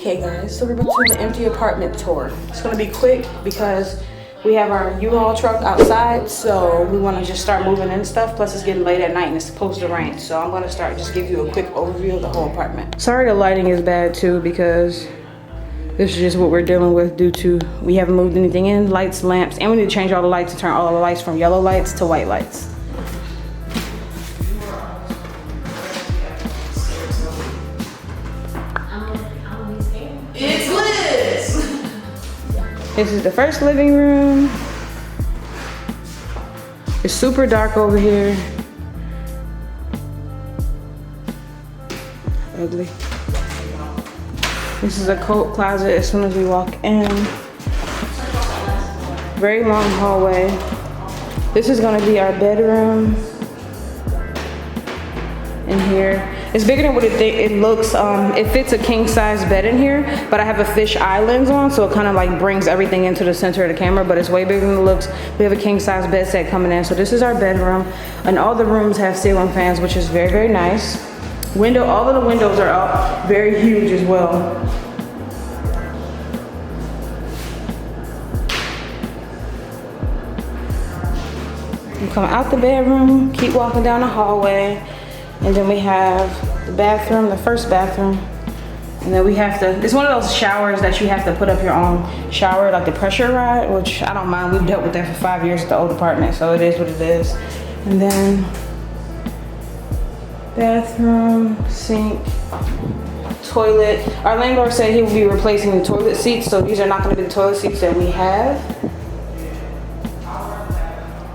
Okay guys, so we're about to do the empty apartment tour. It's gonna be quick because we have our U-Haul truck outside, so we wanna just start moving in stuff. Plus it's getting late at night and it's supposed to rain. So I'm gonna start, just give you a quick overview of the whole apartment. Sorry the lighting is bad too because this is just what we're dealing with due to we haven't moved anything in, lights, lamps, and we need to change all the lights to turn all the lights from yellow lights to white lights. It's Liz! This is the first living room. It's super dark over here. Ugly. This is a coat closet as soon as we walk in. Very long hallway. This is gonna be our bedroom in here. It's bigger than what it looks. It fits a king size bed in here, but I have a fish eye lens on, so it kind of like brings everything into the center of the camera, but it's way bigger than it looks. We have a king size bed set coming in. So this is our bedroom, and all the rooms have ceiling fans, which is very, very nice. All of the windows are out, very huge as well. You come out the bedroom, keep walking down the hallway, and then we have the bathroom, the first bathroom. And then we have to, it's one of those showers that you have to put up your own shower, like the pressure rod, which I don't mind. We've dealt with that for 5 years at the old apartment, so it is what it is. And then bathroom, sink, toilet. Our landlord said he will be replacing the toilet seats, so these are not going to be the toilet seats that we have.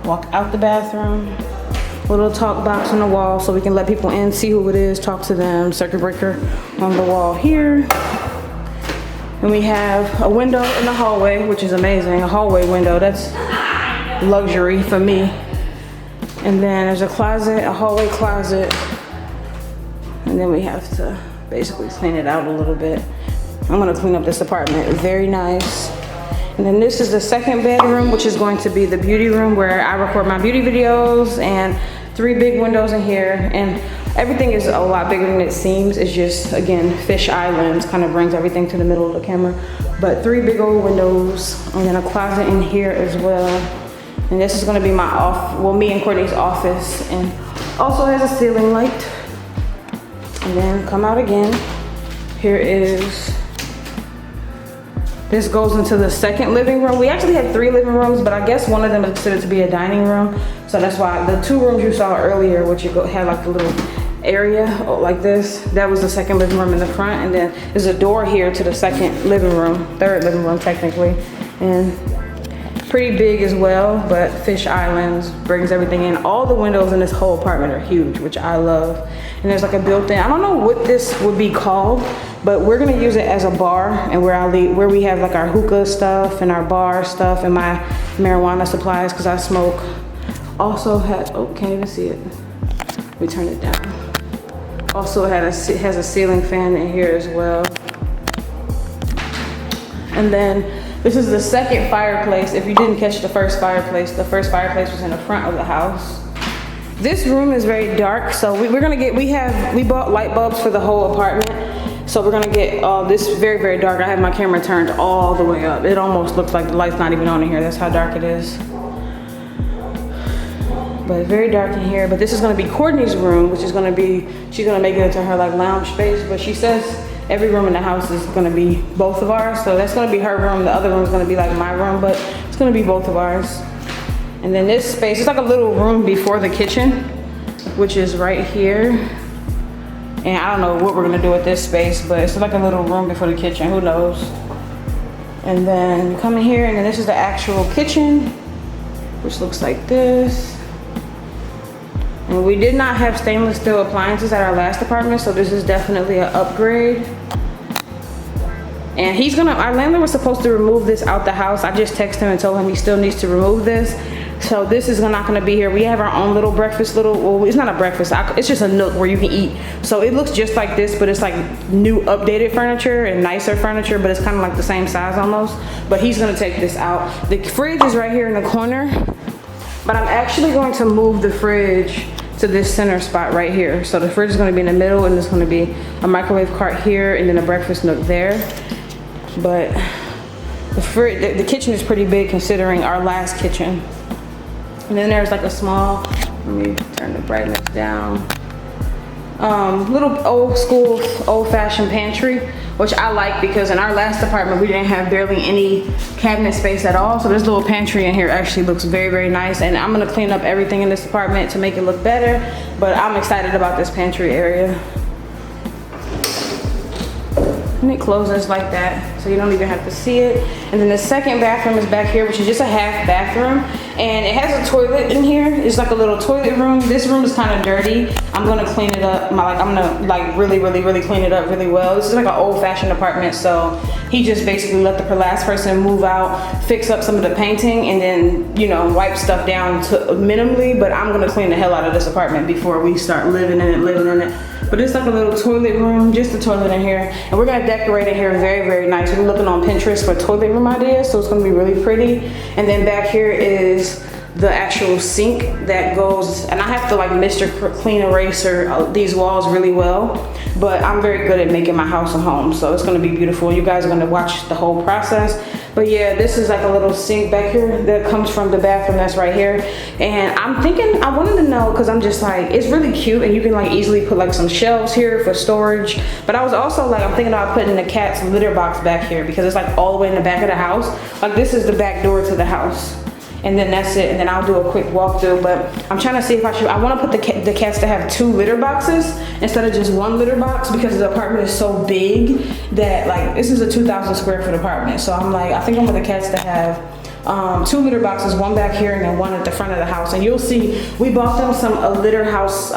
Walk out the bathroom. Little talk box on the wall so we can let people in, see who it is, talk to them. Circuit breaker on the wall here. And we have a window in the hallway, which is amazing. A hallway window, that's luxury for me. And then there's a closet, a hallway closet. And then we have to basically clean it out a little bit. I'm gonna clean up this apartment, very nice. And then this is the second bedroom, which is going to be the beauty room where I record my beauty videos, and 3 big windows in here. And everything is a lot bigger than it seems. It's just, again, fish eye lens kind of brings everything to the middle of the camera. But 3 big old windows, and then a closet in here as well. And this is gonna be my me and Courtney's office, and also has a ceiling light. And then come out again. Here is, this goes into the second living room. We actually had 3 living rooms, but I guess one of them is considered to be a dining room. So that's why the 2 rooms you saw earlier, which had like a little area like this, that was the second living room in the front. And then there's a door here to the second living room, third living room technically. And pretty big as well, but fish islands brings everything in. All the windows in this whole apartment are huge, which I love. And there's like a built-in, I don't know what this would be called, but we're gonna use it as a bar, and where we have like our hookah stuff and our bar stuff and my marijuana supplies, because I smoke. Also oh, can't even see it. We turn it down. Also has a ceiling fan in here as well. And then this is the second fireplace. If you didn't catch the first fireplace was in the front of the house. This room is very dark, so we bought light bulbs for the whole apartment. So we're gonna get this very, very dark. I have my camera turned all the way up. It almost looks like the light's not even on in here. That's how dark it is. But it's very dark in here. But this is gonna be Courtney's room, which is gonna be, she's gonna make it into her like lounge space. But she says every room in the house is gonna be both of ours. So that's gonna be her room. The other room is gonna be like my room, but it's gonna be both of ours. And then this space, it's like a little room before the kitchen, which is right here. And I don't know what we're gonna do with this space, but it's like a little room before the kitchen, who knows. And then you come in here, and then this is the actual kitchen, which looks like this. And we did not have stainless steel appliances at our last apartment, so this is definitely an upgrade. And our landlord was supposed to remove this out the house. I just texted him and told him he still needs to remove this. So this is not gonna be here. We have our own little breakfast, well, it's not a breakfast, it's just a nook where you can eat. So it looks just like this, but it's like new updated furniture and nicer furniture, but it's kind of like the same size almost. But he's gonna take this out. The fridge is right here in the corner, but I'm actually going to move the fridge to this center spot right here. So the fridge is gonna be in the middle, and there's gonna be a microwave cart here and then a breakfast nook there. But the kitchen is pretty big considering our last kitchen. And then there's like a small, let me turn the brightness down. Little old school, old fashioned pantry, which I like because in our last apartment, we didn't have barely any cabinet space at all. So this little pantry in here actually looks very, very nice. And I'm gonna clean up everything in this apartment to make it look better. But I'm excited about this pantry area. And it closes like that, so you don't even have to see it. And then the second bathroom is back here, which is just a half bathroom. And it has a toilet in here. It's like a little toilet room. This room is kind of dirty. I'm gonna clean it up. I'm gonna like really clean it up really well. This is like an old fashioned apartment, so he just basically let the last person move out, fix up some of the painting, and then, you know, wipe stuff down to minimally, but I'm gonna clean the hell out of this apartment before we start living in it. But it's like a little toilet room, just a toilet in here. And we're gonna decorate it here very, very nice. We're looking on Pinterest for toilet room ideas, so it's gonna be really pretty. And then back here is the actual sink that goes, and I have to like Mr. Clean Eraser these walls really well, but I'm very good at making my house a home, so it's gonna be beautiful. You guys are gonna watch the whole process. But yeah, this is like a little sink back here that comes from the bathroom that's right here. And I'm thinking, I wanted to know, because I'm just like, it's really cute and you can like easily put like some shelves here for storage. But I was also like, I'm thinking about putting the cat's litter box back here because it's like all the way in the back of the house. Like this is the back door to the house. And then that's it, and then I'll do a quick walkthrough. But I'm trying to see if I want to put the cats to have 2 litter boxes instead of just 1 litter box, because the apartment is so big that like this is a 2,000 square foot apartment. So I'm like, I think I want the cats to have 2 litter boxes, 1 back here and then 1 at the front of the house. And you'll see we bought them some litter house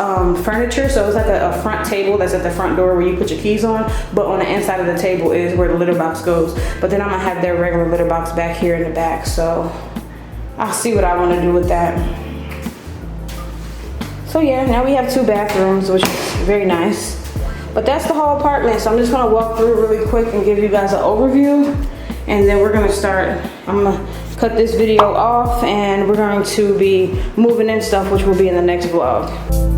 furniture, so it's like a front table that's at the front door where you put your keys on, but on the inside of the table is where the litter box goes. But then I'm gonna have their regular litter box back here in the back, so I'll see what I want to do with that. So yeah, now we have 2 bathrooms, which is very nice. But that's the whole apartment, so I'm just gonna walk through really quick and give you guys an overview, and then we're gonna start. I'm gonna cut this video off and we're going to be moving in stuff, which will be in the next vlog.